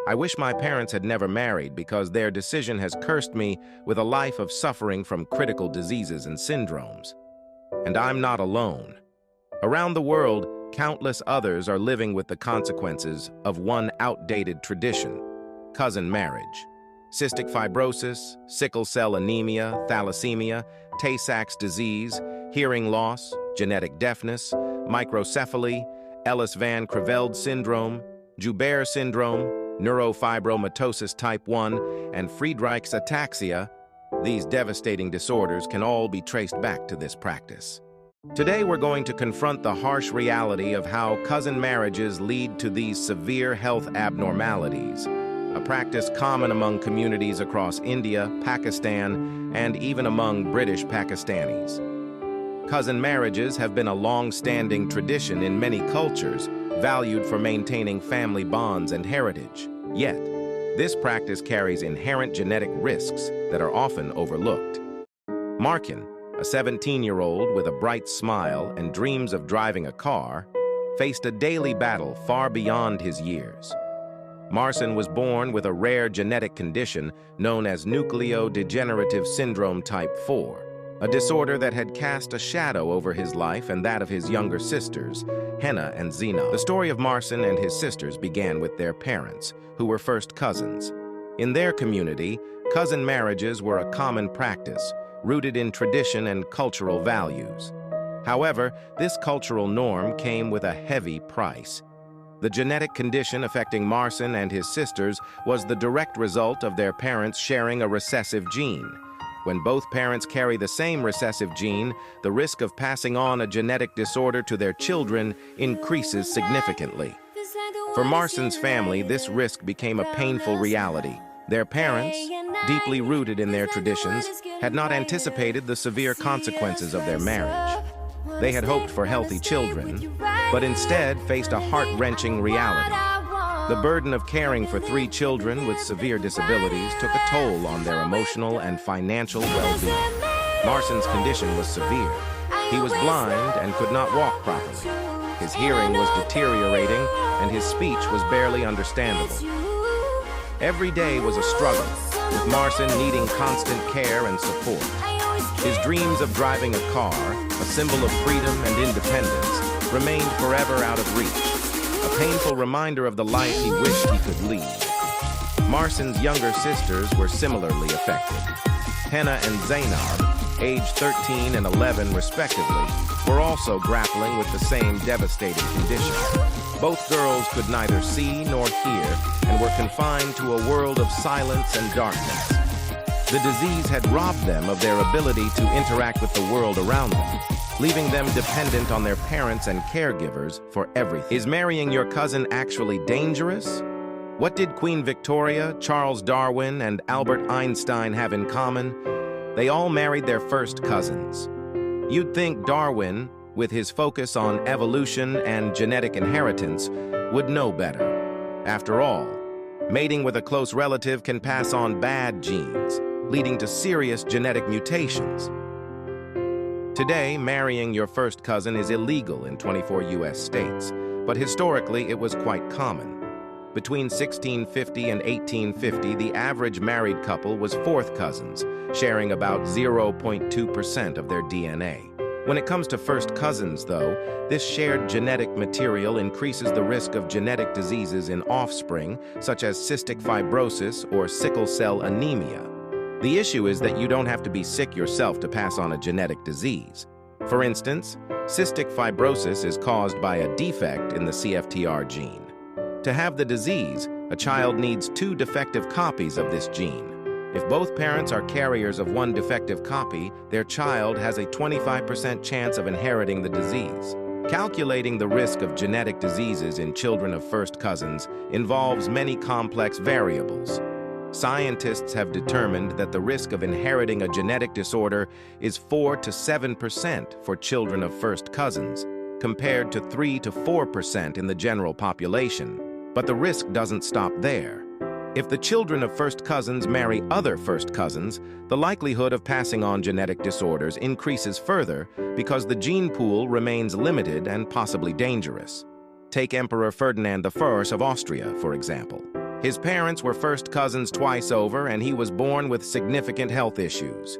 I wish my parents had never married because their decision has cursed me with a life of suffering from critical diseases and syndromes. And I'm not alone. Around the world, countless others are living with the consequences of one outdated tradition: cousin marriage. Cystic fibrosis, sickle cell anemia, thalassemia, Tay-Sachs disease, hearing loss, genetic deafness, microcephaly, Ellis-Van Creveld syndrome, Joubert syndrome, neurofibromatosis type 1, and Friedreich's ataxia. These devastating disorders can all be traced back to this practice. Today we're going to confront the harsh reality of how cousin marriages lead to these severe health abnormalities, a practice common among communities across India, Pakistan, and even among British Pakistanis. Cousin marriages have been a long-standing tradition in many cultures, valued for maintaining family bonds and heritage. Yet, this practice carries inherent genetic risks that are often overlooked. Marcin, a 17-year-old with a bright smile and dreams of driving a car, faced a daily battle far beyond his years. Marcin was born with a rare genetic condition known as nucleodegenerative syndrome type 4, a disorder that had cast a shadow over his life and that of his younger sisters, Henna and Zina. The story of Marcin and his sisters began with their parents, who were first cousins. In their community, cousin marriages were a common practice, rooted in tradition and cultural values. However, this cultural norm came with a heavy price. The genetic condition affecting Marcin and his sisters was the direct result of their parents sharing a recessive gene. When both parents carry the same recessive gene, the risk of passing on a genetic disorder to their children increases significantly. For Marcin's family, this risk became a painful reality. Their parents, deeply rooted in their traditions, had not anticipated the severe consequences of their marriage. They had hoped for healthy children, but instead faced a heart-wrenching reality. The burden of caring for 3 children with severe disabilities took a toll on their emotional and financial well-being. Marcin's condition was severe. He was blind and could not walk properly. His hearing was deteriorating, and his speech was barely understandable. Every day was a struggle, with Marcin needing constant care and support. His dreams of driving a car, a symbol of freedom and independence, remained forever out of reach, a painful reminder of the life he wished he could lead. Marcin's younger sisters were similarly affected. Henna and Zainab, aged 13 and 11 respectively, were also grappling with the same devastating condition. Both girls could neither see nor hear and were confined to a world of silence and darkness. The disease had robbed them of their ability to interact with the world around them, leaving them dependent on their parents and caregivers for everything. Is marrying your cousin actually dangerous? What did Queen Victoria, Charles Darwin, and Albert Einstein have in common? They all married their first cousins. You'd think Darwin, with his focus on evolution and genetic inheritance, would know better. After all, mating with a close relative can pass on bad genes, leading to serious genetic mutations. Today, marrying your first cousin is illegal in 24 U.S. states, but historically it was quite common. Between 1650 and 1850, the average married couple was fourth cousins, sharing about 0.2% of their DNA. When it comes to first cousins, though, this shared genetic material increases the risk of genetic diseases in offspring, such as cystic fibrosis or sickle cell anemia. The issue is that you don't have to be sick yourself to pass on a genetic disease. For instance, cystic fibrosis is caused by a defect in the CFTR gene. To have the disease, a child needs 2 defective copies of this gene. If both parents are carriers of one defective copy, their child has a 25% chance of inheriting the disease. Calculating the risk of genetic diseases in children of first cousins involves many complex variables. Scientists have determined that the risk of inheriting a genetic disorder is 4 to 7% for children of first cousins, compared to 3 to 4% in the general population. But the risk doesn't stop there. If the children of first cousins marry other first cousins, the likelihood of passing on genetic disorders increases further because the gene pool remains limited and possibly dangerous. Take Emperor Ferdinand I of Austria, for example. His parents were first cousins twice over, and he was born with significant health issues.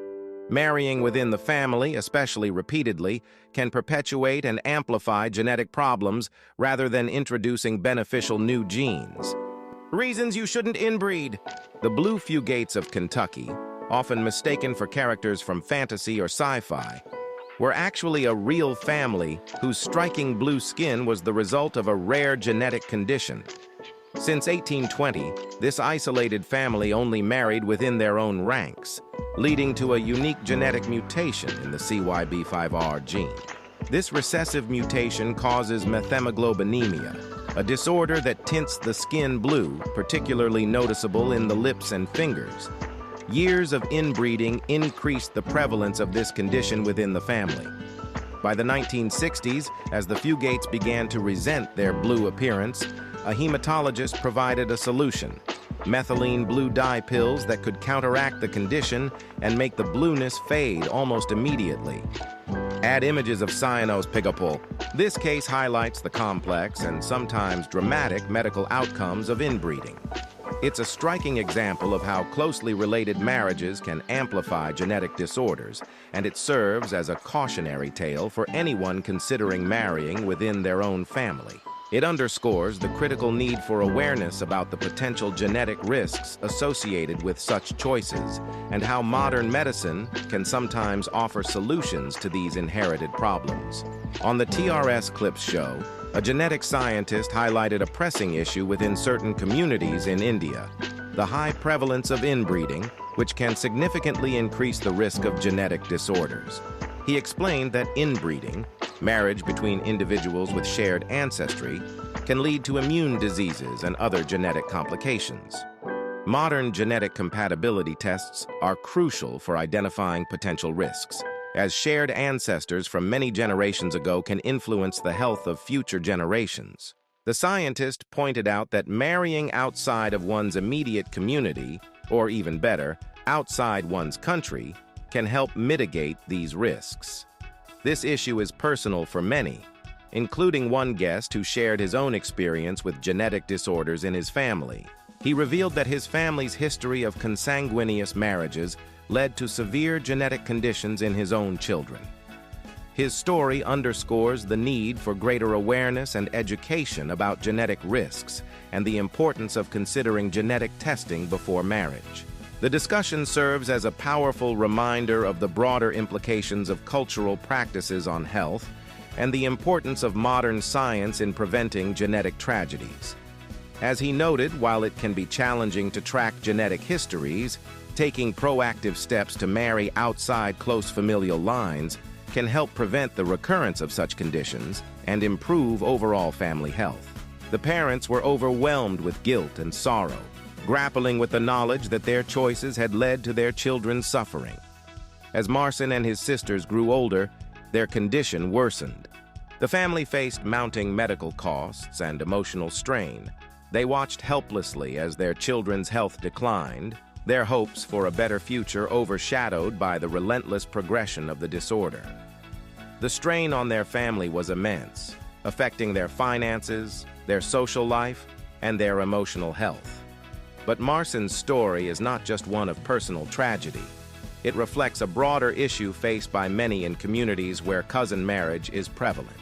Marrying within the family, especially repeatedly, can perpetuate and amplify genetic problems rather than introducing beneficial new genes. Reasons you shouldn't inbreed. The blue fugates of Kentucky, often mistaken for characters from fantasy or sci-fi, were actually a real family whose striking blue skin was the result of a rare genetic condition. Since 1820, this isolated family only married within their own ranks, leading to a unique genetic mutation in the CYB5R gene. This recessive mutation causes methemoglobinemia, a disorder that tints the skin blue, particularly noticeable in the lips and fingers. Years of inbreeding increased the prevalence of this condition within the family. By the 1960s, as the fugates began to resent their blue appearance, a hematologist provided a solution: methylene blue dye pills that could counteract the condition and make the blueness fade almost immediately. Add images of cyanose pigapole. This case highlights the complex and sometimes dramatic medical outcomes of inbreeding. It's a striking example of how closely related marriages can amplify genetic disorders, and it serves as a cautionary tale for anyone considering marrying within their own family. It underscores the critical need for awareness about the potential genetic risks associated with such choices and how modern medicine can sometimes offer solutions to these inherited problems. On the TRS Clips show, a genetic scientist highlighted a pressing issue within certain communities in India: the high prevalence of inbreeding, which can significantly increase the risk of genetic disorders. He explained that inbreeding, marriage between individuals with shared ancestry, can lead to immune diseases and other genetic complications. Modern genetic compatibility tests are crucial for identifying potential risks, as shared ancestors from many generations ago can influence the health of future generations. The scientist pointed out that marrying outside of one's immediate community, or even better, outside one's country, can help mitigate these risks. This issue is personal for many, including one guest who shared his own experience with genetic disorders in his family. He revealed that his family's history of consanguineous marriages led to severe genetic conditions in his own children. His story underscores the need for greater awareness and education about genetic risks and the importance of considering genetic testing before marriage. The discussion serves as a powerful reminder of the broader implications of cultural practices on health and the importance of modern science in preventing genetic tragedies. As he noted, while it can be challenging to track genetic histories, taking proactive steps to marry outside close familial lines can help prevent the recurrence of such conditions and improve overall family health. The parents were overwhelmed with guilt and sorrow, grappling with the knowledge that their choices had led to their children's suffering. As Marcin and his sisters grew older, their condition worsened. The family faced mounting medical costs and emotional strain. They watched helplessly as their children's health declined, their hopes for a better future overshadowed by the relentless progression of the disorder. The strain on their family was immense, affecting their finances, their social life, and their emotional health. But Marcin's story is not just one of personal tragedy. It reflects a broader issue faced by many in communities where cousin marriage is prevalent.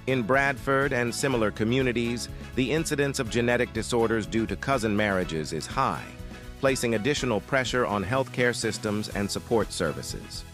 In Bradford and similar communities, the incidence of genetic disorders due to cousin marriages is high, placing additional pressure on healthcare systems and support services.